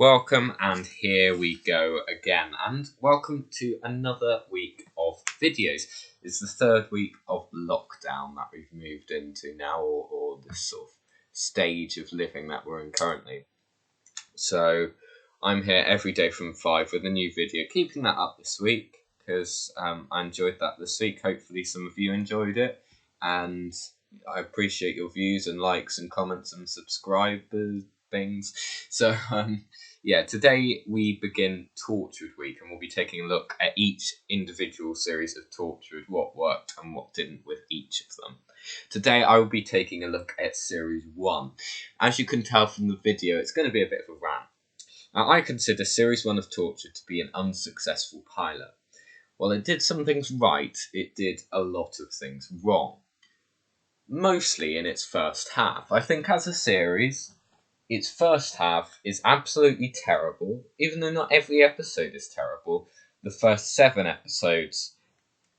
Welcome, and here we go again, and welcome to another week of videos. It's the third week of lockdown that we've moved into now, or this sort of stage of living that we're in currently. So I'm here every day from 5 with a new video, keeping that up this week, because I enjoyed that this week. Hopefully some of you enjoyed it, and I appreciate your views and likes and comments and subscribers things. So yeah, today we begin Torchwood week, and we'll be taking a look at each individual series of Torchwood, what worked and what didn't with each of them. Today I will be taking a look at series 1. As you can tell from the video, it's going to be a bit of a rant. Now, I consider series 1 of Torchwood to be an unsuccessful pilot. While it did some things right, it did a lot of things wrong. Mostly in its first half. I think as a series, its first half is absolutely terrible, even though not every episode is terrible. The first 7 episodes,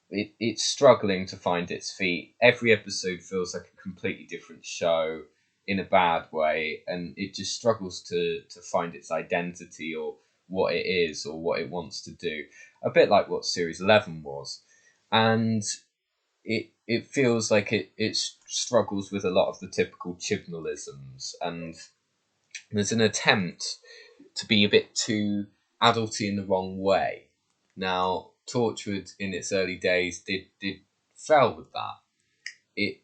it's struggling to find its feet. Every episode feels like a completely different show in a bad way, and it just struggles to find its identity or what it is or what it wants to do. A bit like what Series 11 was. And it feels like it struggles with a lot of the typical Chibnallisms, and there's an attempt to be a bit too adulty in the wrong way. Now, Torchwood in its early days did fail with that. It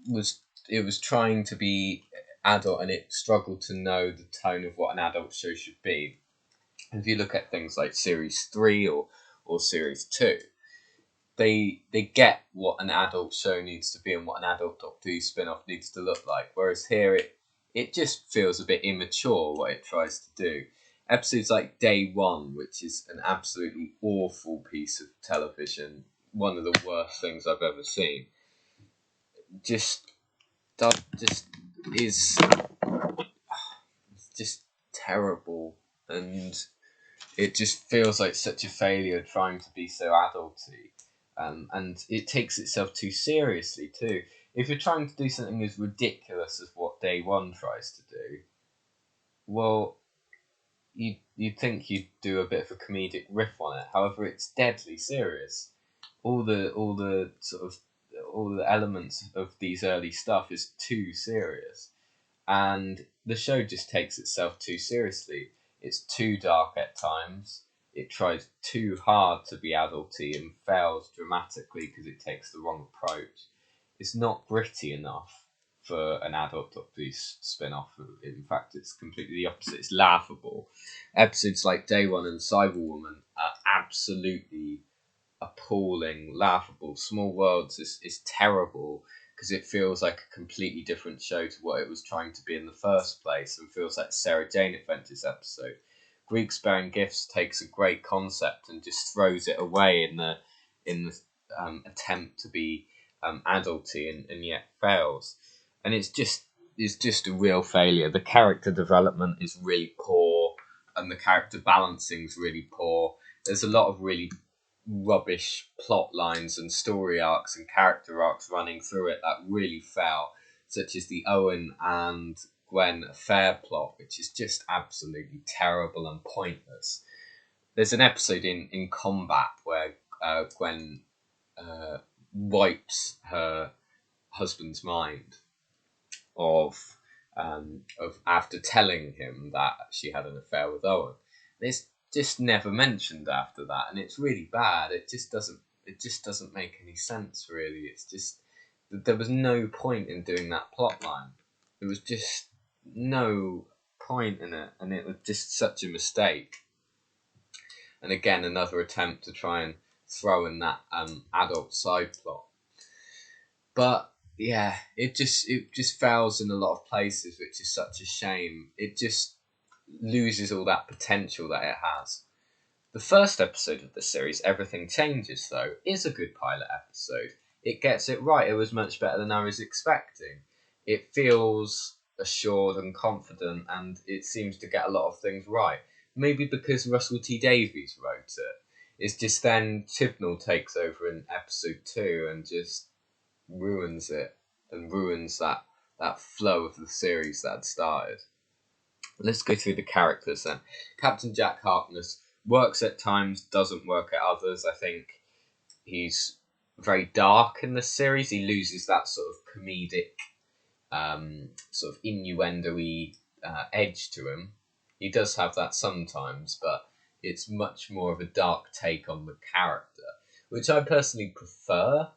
was trying to be adult, and it struggled to know the tone of what an adult show should be. If you look at things like Series 3 or Series 2, they get what an adult show needs to be and what an adult Doctor Who spin-off needs to look like. Whereas here it just feels a bit immature what it tries to do. Episodes like Day 1, which is an absolutely awful piece of television, one of the worst things I've ever seen, is just terrible, and it just feels like such a failure trying to be so adulty. And it takes itself too seriously too. If you're trying to do something as ridiculous as what Day 1 tries to do, well, you'd think you'd do a bit of a comedic riff on it. However, it's deadly serious. All the elements of these early stuff is too serious, and the show just takes itself too seriously. It's too dark at times. It tries too hard to be adulty and fails dramatically because it takes the wrong approach. It's not gritty enough for an adult Doctor Who spin-off. In fact, it's completely the opposite. It's laughable. Episodes like Day 1 and Cyberwoman are absolutely appalling, laughable. Small Worlds is terrible because it feels like a completely different show to what it was trying to be in the first place, and feels like Sarah Jane Adventures episode. Greeks Bearing Gifts takes a great concept and just throws it away in the attempt to be adulty, and yet fails. And it's just a real failure. The character development is really poor, and the character balancing is really poor. There's a lot of really rubbish plot lines and story arcs and character arcs running through it that really fail, such as the Owen and Gwen affair plot, which is just absolutely terrible and pointless. There's an episode in Combat where Gwen wipes her husband's mind of after telling him that she had an affair with Owen. It's just never mentioned after that, and it's really bad. It just doesn't make any sense, really. It's just there was no point in doing that plot line. There was just no point in it, and it was just such a mistake. And again, another attempt to try and throw in that adult side plot. But yeah, it just fails in a lot of places, which is such a shame. It just loses all that potential that it has. The first episode of the series, Everything Changes, though, is a good pilot episode. It gets it right. It was much better than I was expecting. It feels assured and confident, and it seems to get a lot of things right. Maybe because Russell T Davies wrote it. It's just then Chibnall takes over in episode 2 and just ruins it, and ruins that flow of the series that had started. Let's go through the characters then. Captain Jack Harkness works at times, doesn't work at others. I think he's very dark in this series. He loses that sort of comedic, sort of innuendo-y edge to him. He does have that sometimes, but it's much more of a dark take on the character, which I personally prefer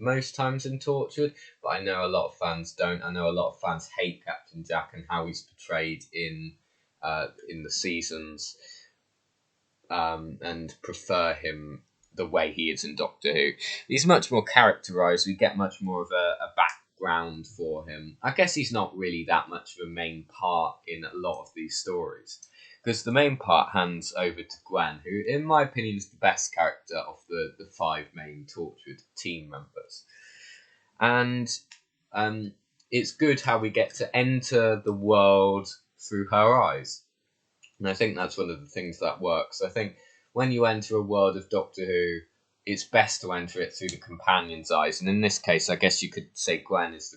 most times in Torchwood, but I know a lot of fans don't. I know a lot of fans hate Captain Jack and how he's portrayed in the seasons, and prefer him the way he is in Doctor Who. He's much more characterised. We get much more of a background for him. I guess he's not really that much of a main part in a lot of these stories, because the main part hands over to Gwen, who, in my opinion, is the best character of the 5 main Torchwood team members. And it's good how we get to enter the world through her eyes. And I think that's one of the things that works. I think when you enter a world of Doctor Who, it's best to enter it through the companion's eyes. And in this case, I guess you could say Gwen is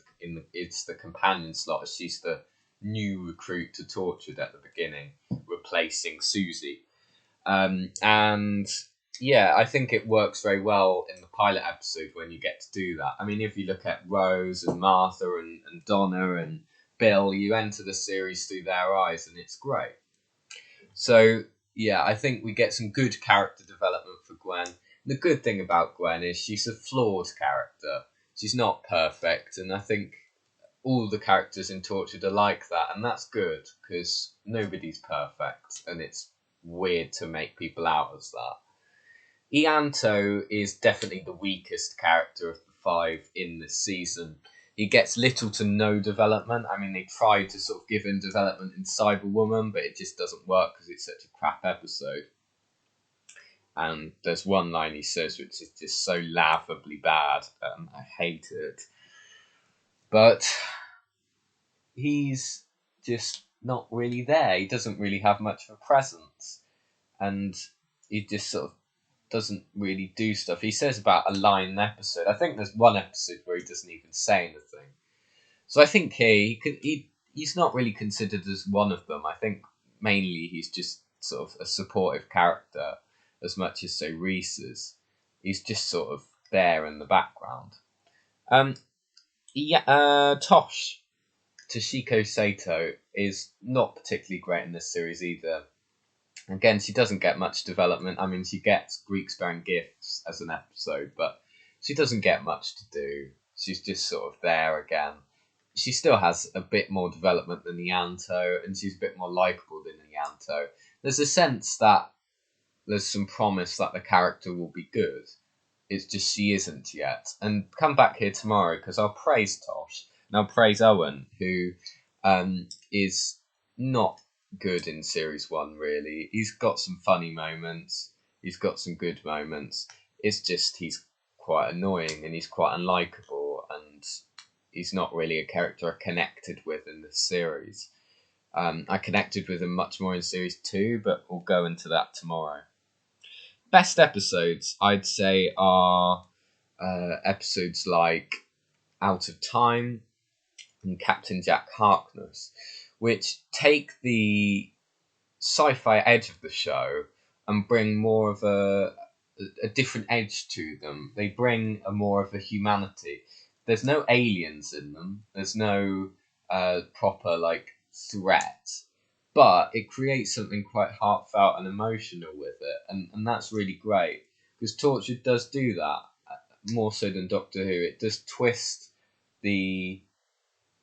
it's the companion slot, as she's the new recruit to Torchwood at the beginning, replacing Susie. And yeah, I think it works very well in the pilot episode when you get to do that. I mean, if you look at Rose and Martha and Donna and Bill, you enter the series through their eyes, and it's great. So yeah, I think we get some good character development for Gwen. The good thing about Gwen is she's a flawed character. She's not perfect, and I think all the characters in Torchwood are like that, and that's good, because nobody's perfect, and it's weird to make people out as that. Ianto is definitely the weakest character of the 5 in this season. He gets little to no development. I mean, they tried to sort of give him development in Cyberwoman, but it just doesn't work because it's such a crap episode. And there's one line he says which is just so laughably bad. I hate it. But he's just not really there. He doesn't really have much of a presence. And he just sort of doesn't really do stuff. He says about a line an episode. I think there's one episode where he doesn't even say anything. So I think he's not really considered as one of them. I think mainly he's just sort of a supportive character as much as, say, Reese is. He's just sort of there in the background. Tosh, Toshiko Sato, is not particularly great in this series either. Again, she doesn't get much development. I mean, she gets Greeks Bearing Gifts as an episode, but she doesn't get much to do. She's just sort of there again. She still has a bit more development than Ianto, and she's a bit more likeable than Ianto. There's a sense that there's some promise that the character will be good. It's just she isn't yet. And come back here tomorrow, because I'll praise Tosh, and I'll praise Owen, who is not good in series 1, really. He's got some funny moments, he's got some good moments. It's just he's quite annoying and he's quite unlikable, and he's not really a character I connected with in this series. I connected with him much more in series 2, but we'll go into that tomorrow. Best episodes, I'd say, are episodes like Out of Time and Captain Jack Harkness, which take the sci-fi edge of the show and bring more of a different edge to them. They bring a more of a humanity. There's no aliens in them. There's no proper threat, but it creates something quite heartfelt and emotional with it, and that's really great, because Torchwood does do that more so than Doctor Who. It does twist the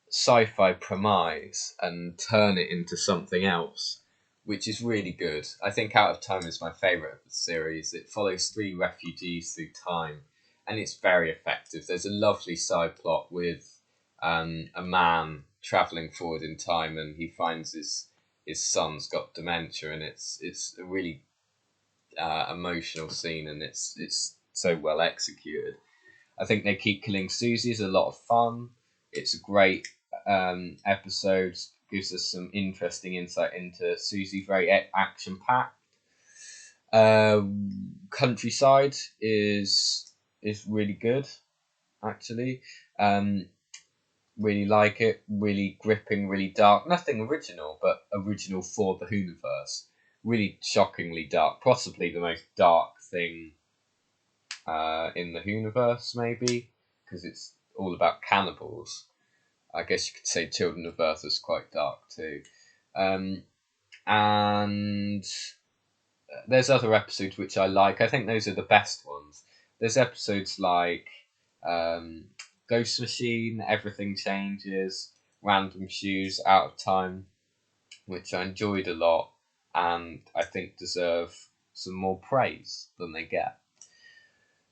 sci-fi premise and turn it into something else, which is really good. I think Out of Time is my favourite of the series. It follows 3 refugees through time, and it's very effective. There's a lovely side plot with a man travelling forward in time, and he finds his son's got dementia, and it's a really emotional scene, and it's so well executed. I think They Keep Killing Susie is a lot of fun. It's a great episode. Gives us some interesting insight into Susie. Very action packed. Countryside is really good, actually. Really like it. Really gripping, really dark. Nothing original, but original for the Hooniverse. Really shockingly dark. Possibly the most dark thing in the Hooniverse, maybe, because it's all about cannibals. I guess you could say Children of Earth is quite dark too. And there's other episodes which I like. I think those are the best ones. There's episodes like Ghost Machine, Everything Changes, Random Shoes, Out of Time, which I enjoyed a lot and I think deserve some more praise than they get.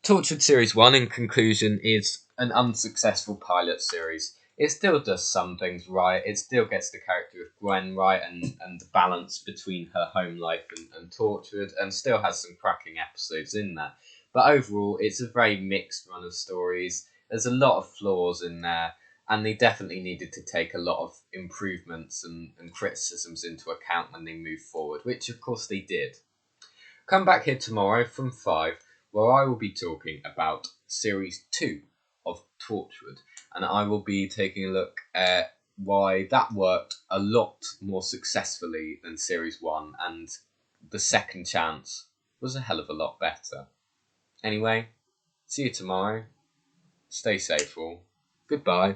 Torchwood Series 1, in conclusion, is an unsuccessful pilot series. It still does some things right. It still gets the character of Gwen right and the balance between her home life and Torchwood, and still has some cracking episodes in there. But overall, it's a very mixed run of stories. There's a lot of flaws in there, and they definitely needed to take a lot of improvements and criticisms into account when they move forward, which of course they did. Come back here tomorrow from 5, where I will be talking about Series 2 of Torchwood, and I will be taking a look at why that worked a lot more successfully than Series 1, and the second chance was a hell of a lot better. Anyway, see you tomorrow. Stay safe all. Goodbye.